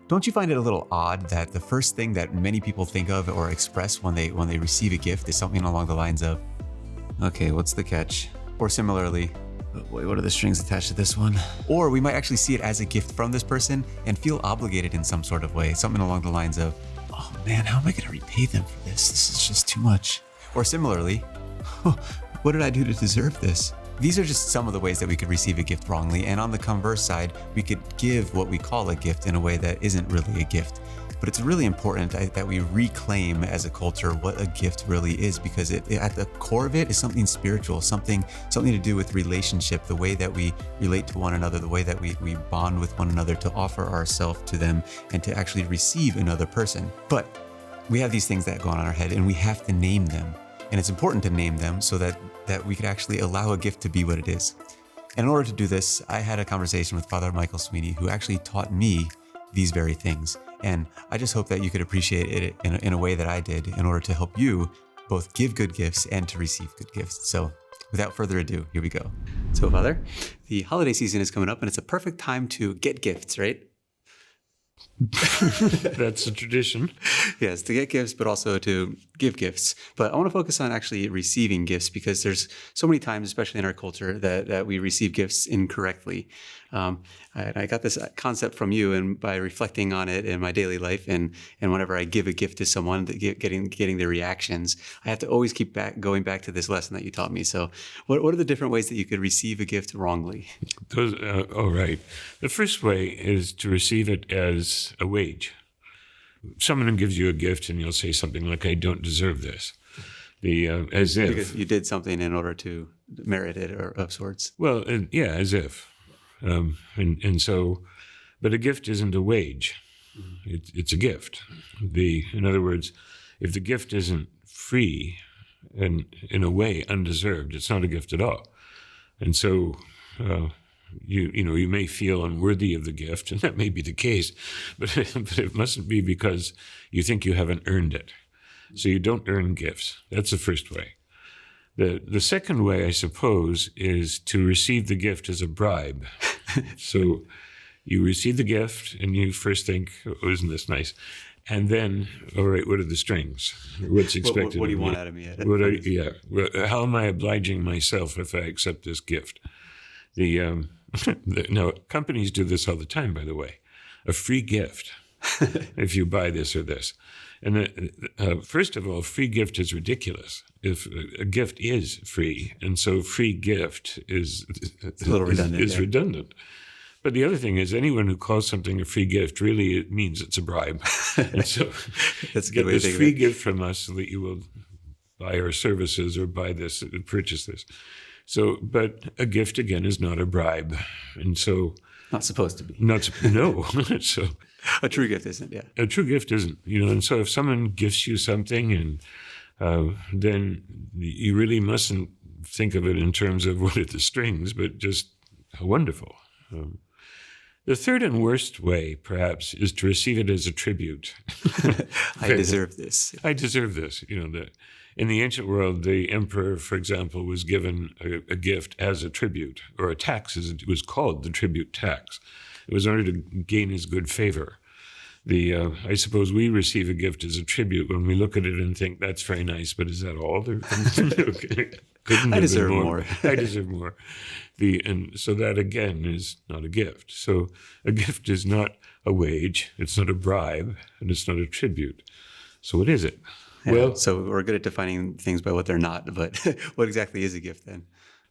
Don't you find it a little odd that the first thing that many people think of or express when they receive a gift is something along the lines of, okay, what's the catch? Or similarly, oh boy, what are the strings attached to this one? Or we might actually see it as a gift from this person and feel obligated in some sort of way, something along the lines of, oh man, how am I going to repay them for this? This is just too much. Or similarly, what did I do to deserve this? These are just some of the ways that we could receive a gift wrongly, and on the converse side, we could give what we call a gift in a way that isn't really a gift. But it's really important that we reclaim as a culture what a gift really is, because it at the core of it is something spiritual, something to do with relationship, the way that we relate to one another, the way that we bond with one another to offer ourselves to them and to actually receive another person. But we have these things that go on in our head, and we have to name them. And it's important to name them so that we could actually allow a gift to be what it is. And in order to do this, I had a conversation with Father Michael Sweeney, who actually taught me these very things. And I just hope that you could appreciate it in a way that I did in order to help you both give good gifts and to receive good gifts. So without further ado, here we go. So Father, the holiday season is coming up and it's a perfect time to get gifts, right? That's a tradition. Yes, to get gifts, but also to give gifts. But I want to focus on actually receiving gifts, because there's so many times, especially in our culture, that we receive gifts incorrectly. I got this concept from you, and by reflecting on it in my daily life, and whenever I give a gift to someone, getting their reactions, I have to always keep going back to this lesson that you taught me. So, what are the different ways that you could receive a gift wrongly? Right. The first way is to receive it as a wage. Someone gives you a gift, and you'll say something like, "I don't deserve this," as if because you did something in order to merit it, or of sorts. Well, yeah, as if. And so, but a gift isn't a wage. It's a gift. In other words, if the gift isn't free and in a way undeserved, it's not a gift at all. And so, you may feel unworthy of the gift, and that may be the case, but it mustn't be because you think you haven't earned it. So you don't earn gifts. That's the first way. The second way, I suppose, is to receive the gift as a bribe. So you receive the gift and you first think, oh, isn't this nice? And then, all right, what are the strings? What's expected? What do you want out of me? How am I obliging myself if I accept this gift? Now, companies do this all the time, by the way. A free gift if you buy this or this. And first of all, free gift is ridiculous. If a gift is free, and so free gift is a little redundant. Is redundant. But the other thing is, anyone who calls something a free gift, really it means it's a bribe. And so that's a get good way this to think free of it. gift from us so that you will buy our services or buy this, purchase this. So, but a gift again is not a bribe, and so not supposed to be. No. So a true gift isn't. Yeah, a true gift isn't. And so if someone gifts you something, and then you really mustn't think of it in terms of what are the strings, but just how wonderful. The third and worst way, perhaps, is to receive it as a tribute. I deserve this. I deserve this. In the ancient world, the emperor, for example, was given a gift as a tribute, or a tax, as it was called, the tribute tax. It was in order to gain his good favor. I suppose we receive a gift as a tribute when we look at it and think, that's very nice, but is that all? Okay. I deserve more. I deserve more. And so that, again, is not a gift. So a gift is not a wage, it's not a bribe, and it's not a tribute. So what is it? Yeah, well, so we're good at defining things by what they're not, but what exactly is a gift then?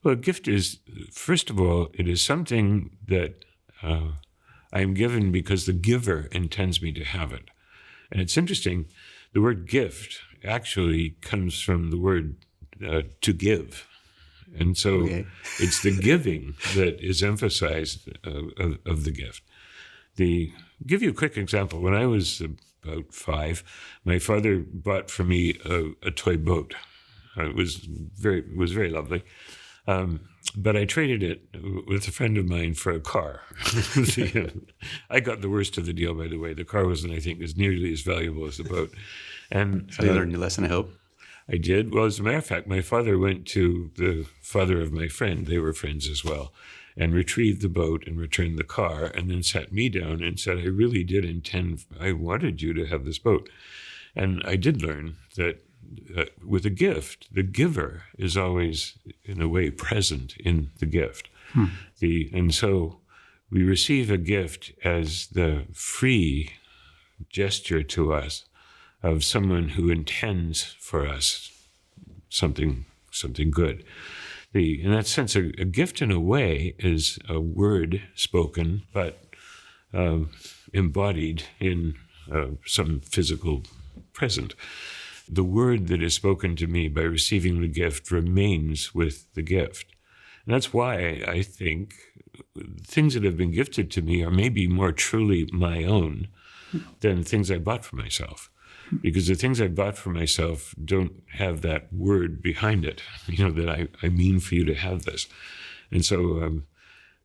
Well, a gift is, first of all, it is something that I am given because the giver intends me to have it. And it's interesting, the word gift actually comes from the word to give. And so it's the giving that is emphasized of the gift. Give you a quick example. When I was about 5, my father bought for me a toy boat. It was very lovely. But I traded it with a friend of mine for a car. I got the worst of the deal, by the way. The car wasn't, I think, as nearly as valuable as the boat. And so you learned your lesson, I hope. I did. Well, as a matter of fact, my father went to the father of my friend. They were friends as well. and retrieved the boat and returned the car, and then sat me down and said, I wanted you to have this boat. And I did learn that with a gift, the giver is always, in a way, present in the gift. And so we receive a gift as the free gesture to us of someone who intends for us something good. In that sense, a gift in a way is a word spoken, but embodied in some physical present. The word that is spoken to me by receiving the gift remains with the gift. And that's why I think things that have been gifted to me are maybe more truly my own than things I bought for myself. Because the things I bought for myself don't have that word behind it, that I mean for you to have this. And so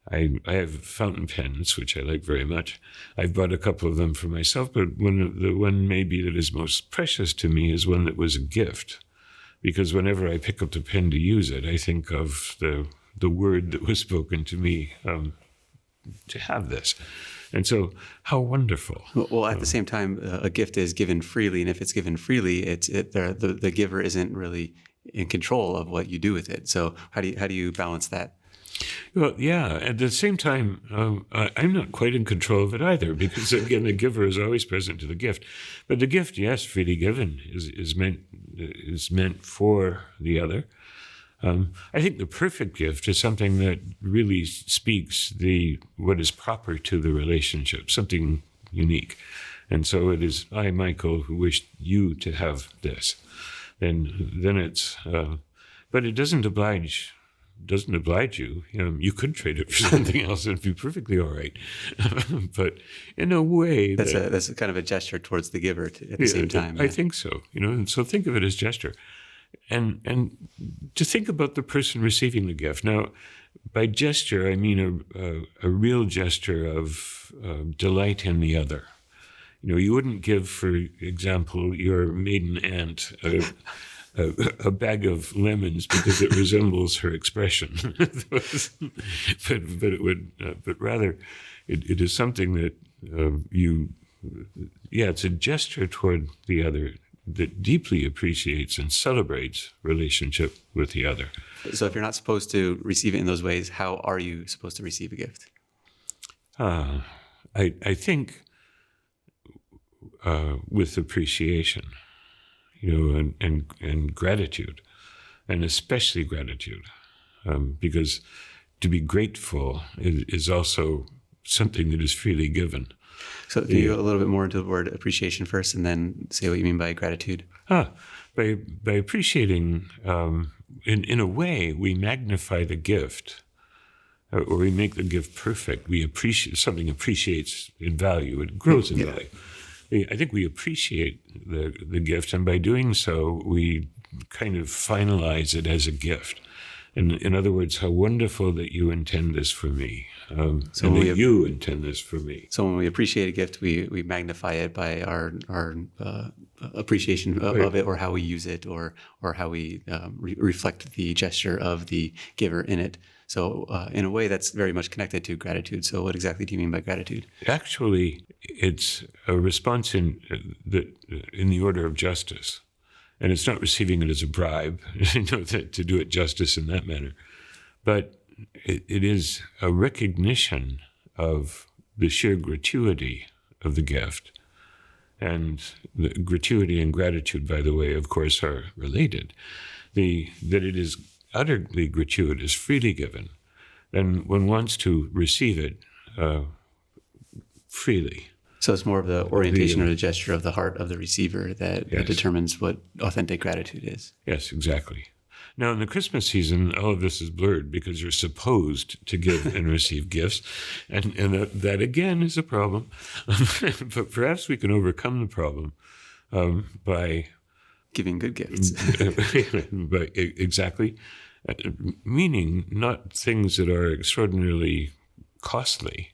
I have fountain pens, which I like very much. I've bought a couple of them for myself, but the one maybe that is most precious to me is one that was a gift. Because whenever I pick up the pen to use it, I think of the word that was spoken to me to have this. And so, how wonderful! Well, at the same time, a gift is given freely, and if it's given freely, the giver isn't really in control of what you do with it. So, how do you balance that? Well, yeah. At the same time, I'm not quite in control of it either, because again, the giver is always present to the gift. But the gift, yes, freely given, is meant for the other. I think the perfect gift is something that really speaks what is proper to the relationship, something unique. And so it is I, Michael, who wished you to have this. Then it's, but it doesn't oblige you. You could trade it for something else and it'd be perfectly all right. But in a way, that's kind of a gesture towards the giver at the same time. I think so. And so think of it as gesture. And to think about the person receiving the gift. Now, by gesture, I mean a real gesture of delight in the other. You wouldn't give, for example, your maiden aunt a bag of lemons because it resembles her expression, but rather it is something that it's a gesture toward the other that deeply appreciates and celebrates relationship with the other. So if you're not supposed to receive it in those ways, how are you supposed to receive a gift? I think with appreciation, and gratitude, and especially gratitude, because to be grateful is also something that is freely given. So can you go a little bit more into the word appreciation first and then say what you mean by gratitude? By appreciating, in a way, we magnify the gift, or we make the gift perfect. We appreciate, something appreciates in value, it grows in value. I think we appreciate the gift, and by doing so, we kind of finalize it as a gift. And in other words, how wonderful that you intend this for me, you intend this for me. So when we appreciate a gift, we magnify it by our appreciation of it, or how we use it, or how we reflect the gesture of the giver in it. So in a way, that's very much connected to gratitude. So what exactly do you mean by gratitude? Actually, it's a response in the order of justice. And it's not receiving it as a bribe, to do it justice in that manner. But it is a recognition of the sheer gratuity of the gift. And the gratuity and gratitude, by the way, of course, are related. That it is utterly gratuitous, freely given. Then one wants to receive it freely. So it's more of the orientation or the gesture of the heart of the receiver that determines what authentic gratitude is. Yes, exactly. Now, in the Christmas season, all of this is blurred because you're supposed to give and receive gifts. And that, again, is a problem. But perhaps we can overcome the problem by giving good gifts. Exactly. Meaning not things that are extraordinarily costly,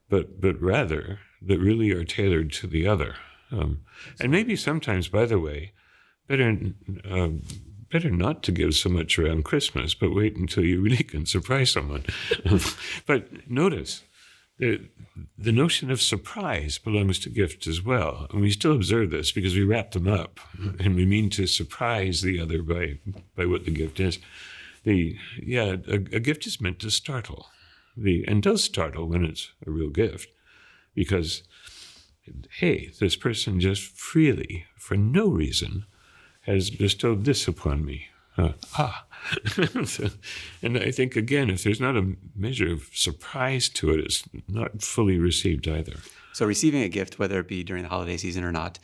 but rather that really are tailored to the other. And maybe sometimes, by the way, better better not to give so much around Christmas, but wait until you really can surprise someone. But notice, the notion of surprise belongs to gifts as well. And we still observe this because we wrap them up and we mean to surprise the other by what the gift is. A gift is meant to startle, and does startle when it's a real gift, because, hey, this person just freely, for no reason, has bestowed this upon me. And I think, again, if there's not a measure of surprise to it, it's not fully received either. So receiving a gift, whether it be during the holiday season or not,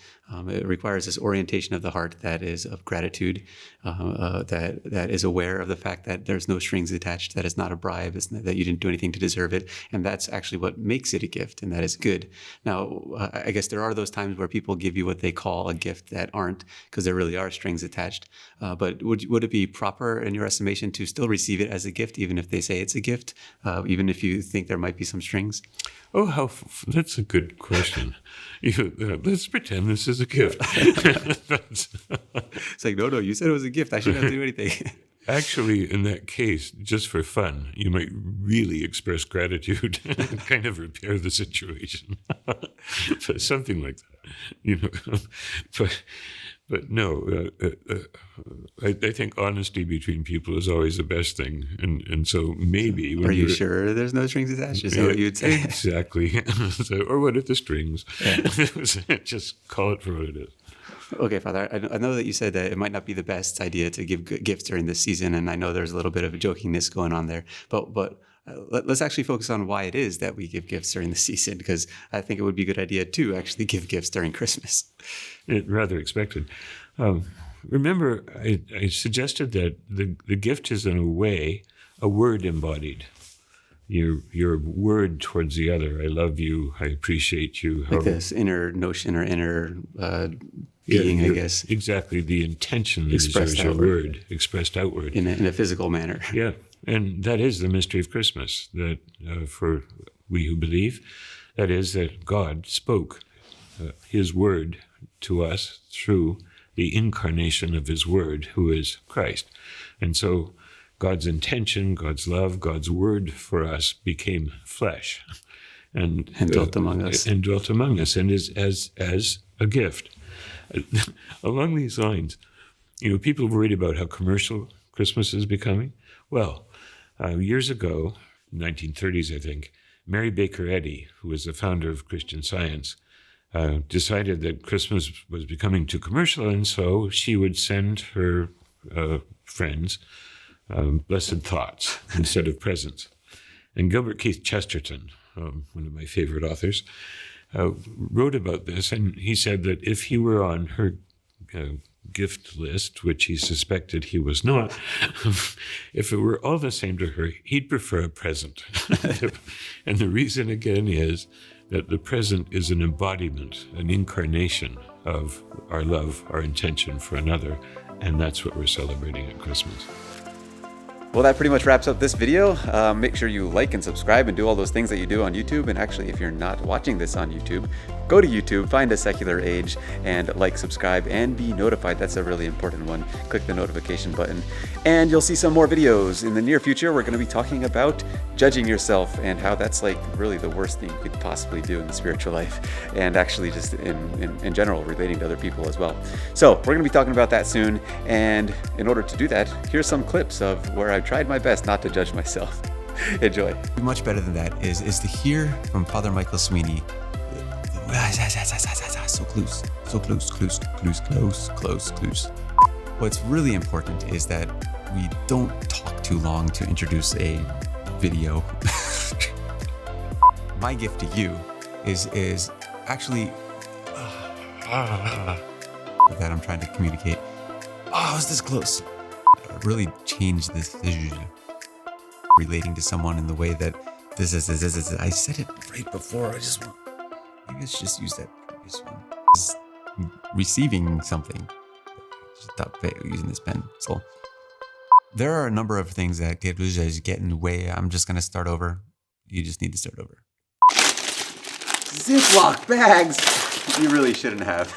it requires this orientation of the heart that is of gratitude, that is aware of the fact that there's no strings attached, that it's not a bribe, that you didn't do anything to deserve it. And that's actually what makes it a gift, and that is good. Now, I guess there are those times where people give you what they call a gift that aren't, because there really are strings attached. But would it be proper, in your estimation, to still receive it as a gift, even if they say it's a gift, even if you think there might be some strings? Oh, that's a good question. Let's pretend this is a gift. It's like, no, you said it was a gift. I shouldn't have to do anything. Actually, in that case, just for fun, you might really express gratitude and kind of repair the situation. But something like that, But no, I think honesty between people is always the best thing. And so maybe... Are you sure there's no strings attached? Is that what you'd say? Exactly. Or what are the strings? Yeah. Just call it for what it is. Okay, Father, I know that you said that it might not be the best idea to give gifts during this season, and I know there's a little bit of jokiness going on there, but let's actually focus on why it is that we give gifts during the season, because I think it would be a good idea to actually give gifts during Christmas. Rather expected. Remember, I suggested that the gift is, in a way, a word embodied. Your word towards the other. I love you. I appreciate you. Like this inner notion or inner being, I guess. Exactly. The intention is your word expressed outward. In a physical manner. Yeah. And that is the mystery of Christmas, that for we who believe, that is that God spoke his word to us through the incarnation of his word, who is Christ. And so God's intention, God's love, God's word for us became flesh and dwelt among us. And dwelt among us, and is as a gift. Along these lines, people worried about how commercial Christmas is becoming. Well, years ago, 1930s, I think, Mary Baker Eddy, who was the founder of Christian Science, decided that Christmas was becoming too commercial, and so she would send her friends blessed thoughts instead of presents. And Gilbert Keith Chesterton, one of my favorite authors, wrote about this, and he said that if he were on her gift list, which he suspected he was not, if it were all the same to her, he'd prefer a present. And the reason, again, is that the present is an embodiment, an incarnation of our love, our intention for another, and that's what we're celebrating at Christmas. Well, that pretty much wraps up this video. Make sure you like and subscribe and do all those things that you do on YouTube. And actually, if you're not watching this on YouTube, go to YouTube, find A Secular Age, and like, subscribe, and be notified. That's a really important one. Click the notification button, and you'll see some more videos. In the near future, we're going to be talking about judging yourself and how that's like really the worst thing you could possibly do in the spiritual life, and actually just in general, relating to other people as well. So we're going to be talking about that soon. And in order to do that, here's some clips of where I've tried my best not to judge myself. Enjoy. Much better than that is to hear from Father Michael Sweeney. So close. What's really important is that we don't talk too long to introduce a video. My gift to you is actually that I'm trying to communicate. Oh, I was this close. Really change this vision, relating to someone in the way that this is. I said it right before. Maybe let's just use that previous one. Receiving something. Just stop using this pencil. There are a number of things that get in the way. I'm just gonna start over. You just need to start over. Ziploc bags. You really shouldn't have.